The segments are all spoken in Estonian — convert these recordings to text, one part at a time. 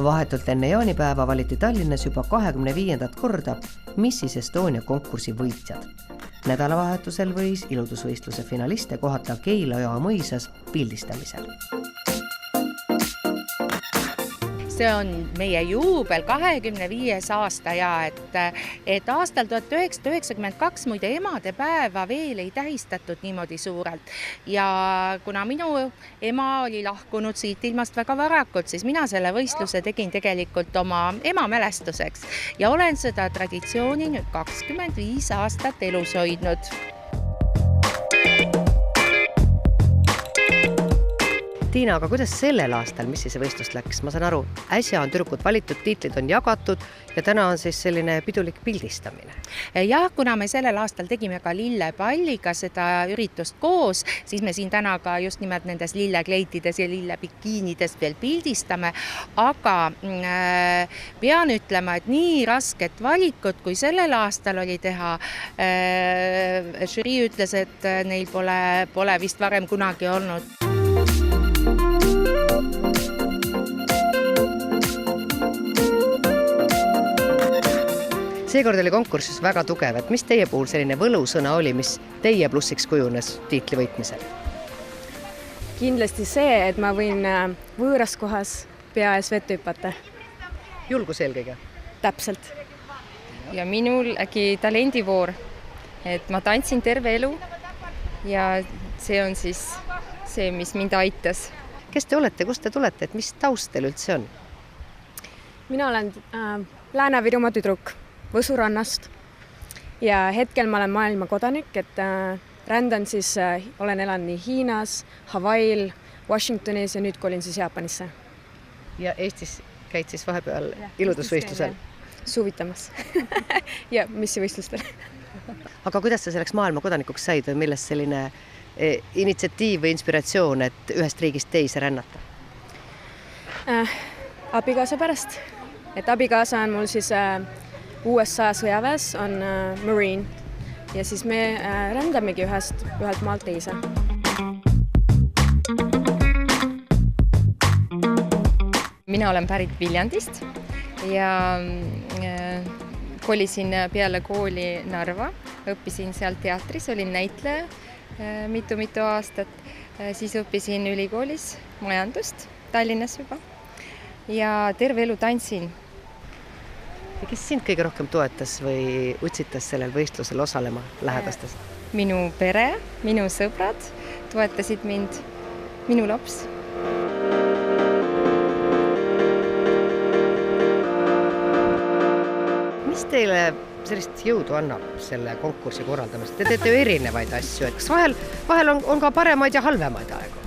Vahetult enne jaanipäeva valiti Tallinnas juba 25. korda Missis Estonia konkursi võitjad. Nädalavahetusel võis iludusvõistluse finaliste kohata Keila mõisas pildistamisel. See on meie juubel 25. aasta ja et aastal 1992 muide emade päeva veel ei tähistatud niimoodi suurelt. Ja kuna minu ema oli lahkunud siit ilmast väga varakult, siis mina selle võistluse tegin tegelikult oma ema mälestuseks ja olen seda traditsiooni nüüd 25 aastat elus hoidnud. Tiina, aga kuidas sellel aastal Missise võistlust läks? Ma saan aru, äsja on tüdrukud valitud, tiitlid on jagatud ja täna on siis selline pidulik pildistamine. Jah, kuna me sellel aastal tegime ka lillepalliga seda üritust koos, siis me siin täna ka just nimelt nendes lillekleitides ja lillebikiinides veel pildistame, aga pean ütlema, et nii rasket valikut, kui sellel aastal oli teha, žürii ütles, et neil pole vist varem kunagi olnud. Seekord oli konkursus väga tugev, et mis teie puhul selline võlusõna oli, mis teie plussiks kujunes tiitli võitmisel? Kindlasti see, et ma võin võõras kohas pea ees vett hüpata. Julgus eelkõige? Täpselt. Ja minul äkki talendivoor, et ma tantsin terve elu ja see on siis see, mis mind aitas. Kes te olete, kust te tulete, et mis taust teil üldse on? Mina olen Lääne-Virumaa tüdruk Võsurannast ja hetkel ma olen maailma kodanik, et rändan siis, olen elanud nii Hiinas, Hawaii'l, Washingtonis ja nüüd kolin siis Jaapanisse. Ja Eestis käid siis vahepeal iludusvõistlusel? Suvitamas ja missivõistlustel. Aga kuidas sa selleks maailma kodanikuks said või millest selline initsiatiiv või inspiratsioon, et ühest riigist teise rännata? Abikaasa pärast. Et abikaasa on mul siis USA sõjaväes, on Marine ja siis me rändamegi ühelt maalt teise. Mina olen pärit Viljandist ja kolisin peale kooli Narva, õppisin seal teatris, olin näitleja mitu aastat, siis õppisin ülikoolis majandust Tallinnas juba ja terve elu tantsin. Ja kes sind kõige rohkem toetas või utsitas sellel võistlusel osalema lähedastes? Minu pere, minu sõbrad toetasid mind, minu laps. Mis teile sellist jõudu annab selle konkursi korraldamist? Te teete ju erinevaid asju, et kas vahel on ka paremaid ja halvemaid aegu?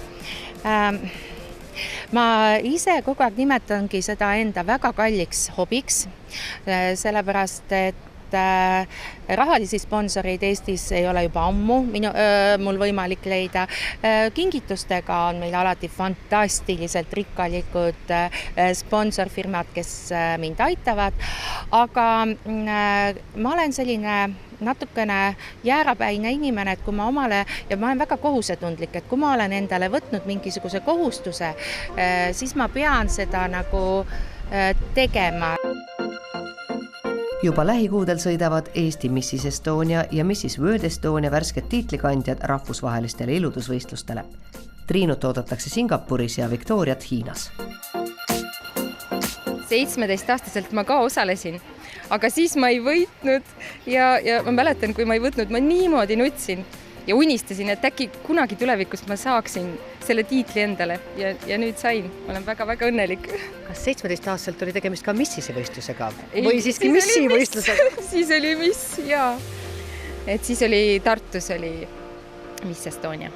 Ma ise kogu aeg nimetangi seda enda väga kalliks hobiks, sellepärast, et rahalisi sponsoreid Eestis ei ole juba ammu mul võimalik leida. Kingitustega on meil alati fantastiliselt rikkalikud sponsorfirmad, kes mind aitavad, aga ma olen selline natukene jäärapäine inimene, et kui ma olen väga kohusetundlik, et kui ma olen endale võtnud mingisuguse kohustuse, siis ma pean seda nagu tegema. Juba lähikuudel sõidavad Eesti Missis Estonia ja Missis World Estonia värsked tiitlikandjad rahvusvahelistele iludusvõistlustele. Triinut oodatakse Singapuris ja Victoriat Hiinas. 17-aastaselt ma ka osalesin, aga siis ma ei võitnud ja ma mäletan, kui ma ei võtnud, ma niimoodi nutsin ja unistasin, et äkki kunagi tulevikus ma saaksin selle tiitli endale ja nüüd sain. Ma olen väga-väga õnnelik. Kas 17-aastaselt oli tegemist ka Missise võistlusega? Või siiski Missi võistlusega? Siis oli Miss, jaa. Et siis oli Tartus oli Miss Estonia.